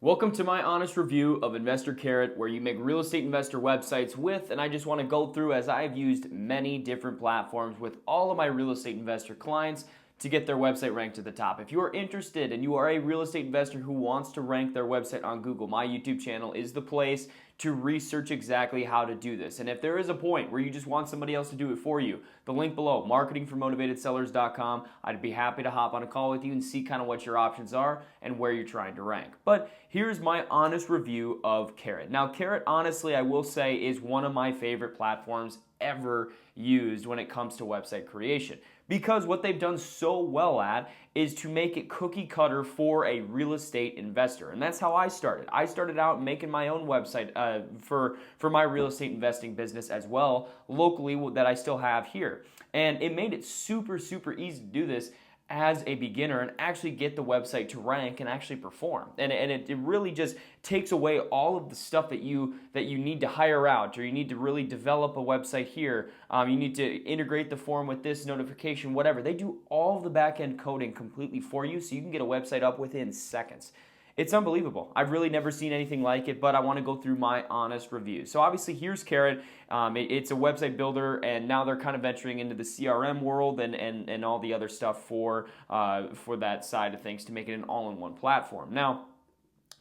Welcome to my honest review of Investor Carrot, where you make real estate investor websites with, and I just want to go through, as I've used many different platforms with all of my real estate investor clients to get their website ranked to the top. If you are interested and you are a real estate investor who wants to rank their website on Google, my YouTube channel is the place to research exactly how to do this. And if there is a point where you just want somebody else to do it for you, the link below, marketingformotivatedsellers.com, I'd be happy to hop on a call with you and see kind of what your options are and where you're trying to rank. But here's my honest review of Carrot. Now, Carrot, honestly, I will say, is one of my favorite platforms ever used when it comes to website creation, because what they've done so well at is to make it cookie cutter for a real estate investor. And that's how I started. I started out making my own website for my real estate investing business as well, locally, that I still have here. And it made it super, super easy to do this as a beginner and actually get the website to rank and actually perform. And it really just takes away all of the stuff that you need to hire out, or you need to really develop a website here. You need to integrate the form with this notification, whatever. They do all of the back-end coding completely for you, so you can get a website up within seconds. It's unbelievable. I've really never seen anything like it, but I want to go through my honest review. So obviously here's Carrot. It's a website builder, and now they're kind of venturing into the CRM world and all the other stuff for that side of things to make it an all-in-one platform. Now,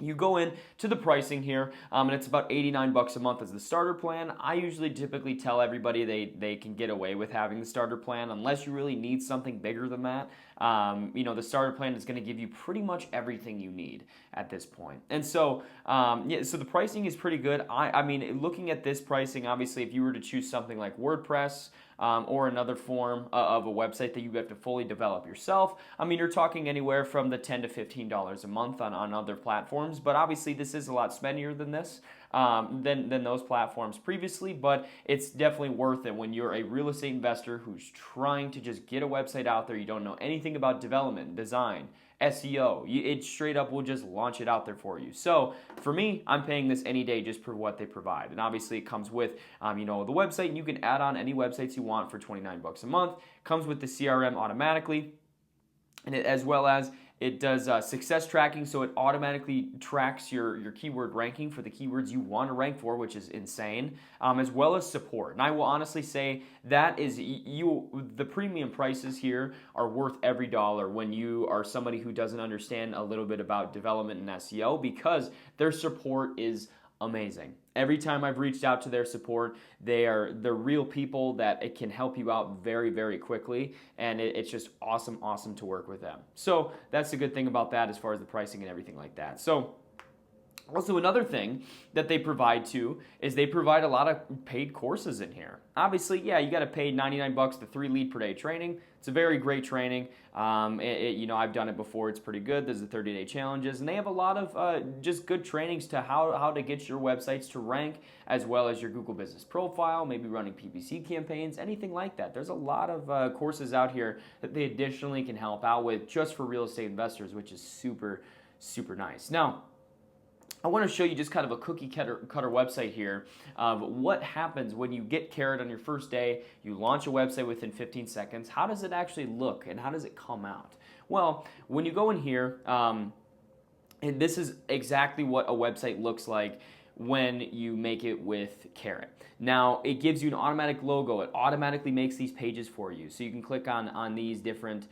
you go in to the pricing here, and it's about $89 a month as the starter plan. I usually typically tell everybody they can get away with having the starter plan unless you really need something bigger than that. The starter plan is going to give you pretty much everything you need at this point. And so, so the pricing is pretty good. I mean, looking at this pricing, obviously, if you were to choose something like WordPress, or another form of a website that you have to fully develop yourself, I mean, you're talking anywhere from the $10 to $15 a month on other platforms, but obviously this is a lot spendier than this, than those platforms previously, but it's definitely worth it when you're a real estate investor who's trying to just get a website out there. You don't know anything about development, design, SEO. It straight up will just launch it out there for you. So for me, I'm paying this any day just for what they provide. And obviously it comes with, the website, and you can add on any websites you want for $29 a month. Comes with the CRM automatically, and as well as it does success tracking, so it automatically tracks your keyword ranking for the keywords you want to rank for, which is insane, as well as support. And I will honestly say that is the premium prices here are worth every dollar when you are somebody who doesn't understand a little bit about development and SEO, because their support is amazing. Every time I've reached out to their support, they're real people that it can help you out very, very quickly, and it's just awesome to work with them. So that's the good thing about that as far as the pricing and everything like that. So also, another thing that they provide too is they provide a lot of paid courses in here. Obviously, yeah, you got to pay $99 the 3 lead per day training. It's a very great training. I've done it before. It's pretty good. There's the 30-day challenges, and they have a lot of just good trainings to how to get your websites to rank, as well as your Google Business Profile, maybe running PPC campaigns, anything like that. There's a lot of courses out here that they additionally can help out with just for real estate investors, which is super, super nice. Now, I want to show you just kind of a cookie cutter website here of what happens when you get Carrot on your first day. You launch a website within 15 seconds. How does it actually look, and how does it come out? Well, when you go in here, and this is exactly what a website looks like when you make it with Carrot. Now, it gives you an automatic logo. It automatically makes these pages for you. So you can click on these different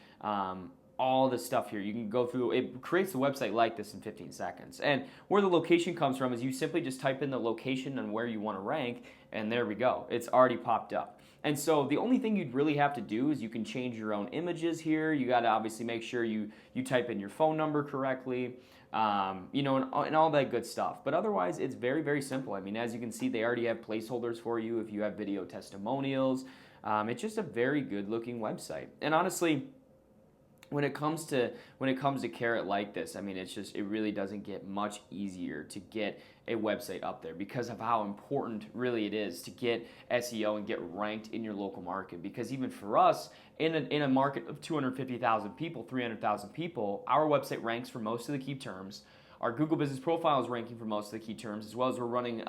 all the stuff here. You can go through, it creates the website like this in 15 seconds. And where the location comes from is you simply just type in the location and where you want to rank, and there we go. It's already popped up. And so the only thing you'd really have to do is you can change your own images here. You got to obviously make sure you type in your phone number correctly, and all that good stuff. But otherwise, it's very, very simple. I mean, as you can see, they already have placeholders for you if you have video testimonials. It's just a very good looking website. And honestly, when it comes to Carrot like this, I mean, it really doesn't get much easier to get a website up there because of how important really it is to get SEO and get ranked in your local market. Because even for us, in a market of 250,000 people, 300,000 people, our website ranks for most of the key terms. Our Google Business Profile is ranking for most of the key terms, as well as we're running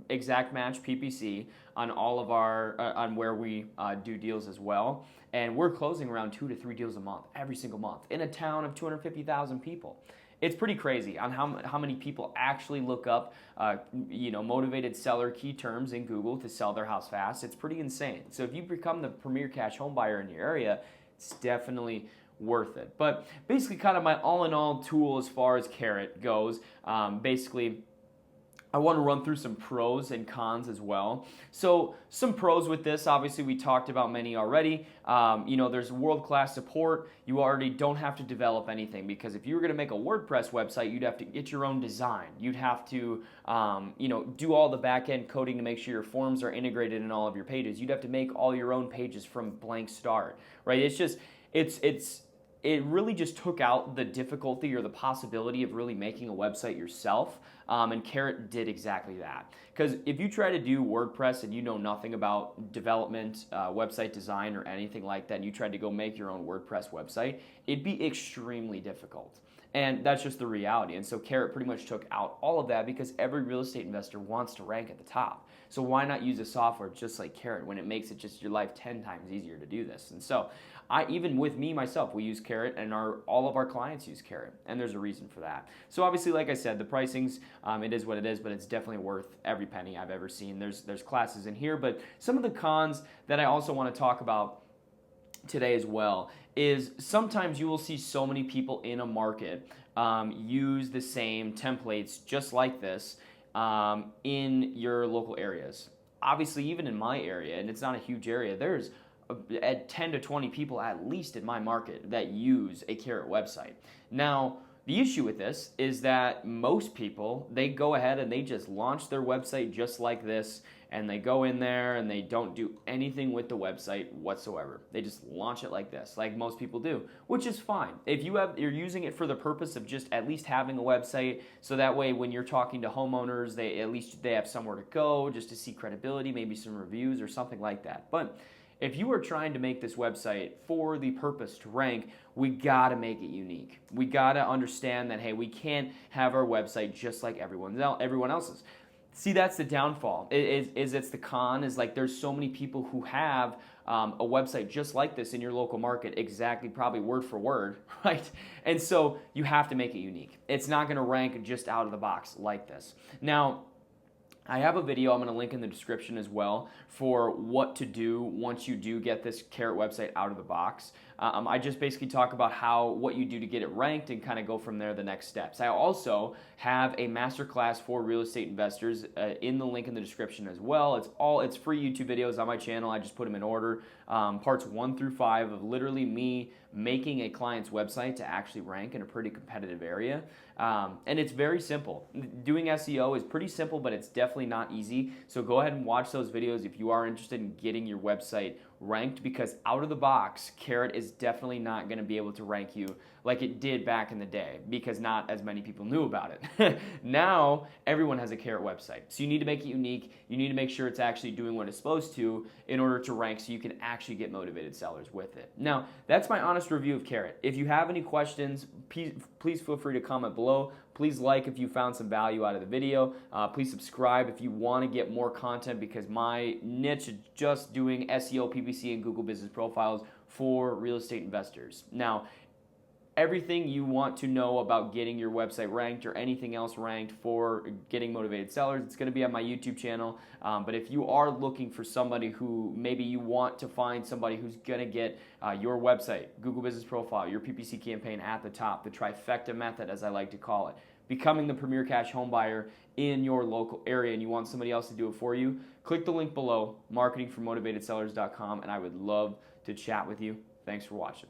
exact match PPC on all of our on where we do deals as well, and we're closing around 2 to 3 deals a month every single month in a town of 250,000 people. it's pretty crazy on how many people actually look up, motivated seller key terms in Google to sell their house fast. It's pretty insane. So if you become the premier cash home buyer in your area, it's definitely worth it. But basically, kind of my all-in-all tool as far as Carrot goes. Basically, I want to run through some pros and cons as well. So some pros with this, obviously we talked about many already. There's world-class support. You already don't have to develop anything, because if you were going to make a WordPress website, you'd have to get your own design. You'd have to, do all the back-end coding to make sure your forms are integrated in all of your pages. You'd have to make all your own pages from blank start, right? It really just took out the difficulty or the possibility of really making a website yourself, and Carrot did exactly that. Because if you try to do WordPress and you know nothing about development, website design, or anything like that, and you tried to go make your own WordPress website, it'd be extremely difficult. And that's just the reality. And so Carrot pretty much took out all of that, because every real estate investor wants to rank at the top. So why not use a software just like Carrot when it makes it just your life 10 times easier to do this? And so even with me myself, we use Carrot, and all of our clients use Carrot, and there's a reason for that. So obviously, like I said, the pricings, it is what it is, but it's definitely worth every penny I've ever seen. There's classes in here, but some of the cons that I also want to talk about today as well is sometimes you will see so many people in a market use the same templates just like this in your local areas. Obviously, even in my area, and it's not a huge area, there's at 10 to 20 people at least in my market that use a Carrot website. Now, the issue with this is that most people, they go ahead and they just launch their website just like this, and they go in there and they don't do anything with the website whatsoever. They just launch it like this, like most people do, which is fine. If you're using it for the purpose of just at least having a website, so that way when you're talking to homeowners, they have somewhere to go just to see credibility, maybe some reviews or something like that. But if you are trying to make this website for the purpose to rank, we gotta make it unique. We gotta understand that, hey, we can't have our website just like everyone else's. See, that's the downfall. It's the con, is like there's so many people who have a website just like this in your local market, exactly, probably word for word, right? And so you have to make it unique. It's not gonna rank just out of the box like this. Now, I have a video I'm going to link in the description as well for what to do once you do get this Carrot website out of the box. I just basically talk about what you do to get it ranked and kind of go from there the next steps. I also have a masterclass for real estate investors in the link in the description as well. It's free YouTube videos on my channel. I just put them in order. Parts 1 through 5 of literally me making a client's website to actually rank in a pretty competitive area. And it's very simple. Doing SEO is pretty simple, but it's definitely not easy. So go ahead and watch those videos if you are interested in getting your website ranked, because out of the box, Carrot is definitely not going to be able to rank you like it did back in the day, because not as many people knew about it. Now, everyone has a Carrot website. So you need to make it unique. You need to make sure it's actually doing what it's supposed to in order to rank, so you can actually get motivated sellers with it. Now, that's my honest review of Carrot. If you have any questions, please feel free to comment below. Please like if you found some value out of the video. Please subscribe if you want to get more content, because my niche is just doing SEO, PPC, and Google Business Profiles for real estate investors. Now, everything you want to know about getting your website ranked or anything else ranked for getting motivated sellers, it's going to be on my YouTube channel. But if you are looking for somebody who maybe you want to find somebody who's going to get your website, Google Business Profile, your PPC campaign at the top, the trifecta method as I like to call it, becoming the premier cash home buyer in your local area, and you want somebody else to do it for you, click the link below, marketingformotivatedsellers.com, and I would love to chat with you. Thanks for watching.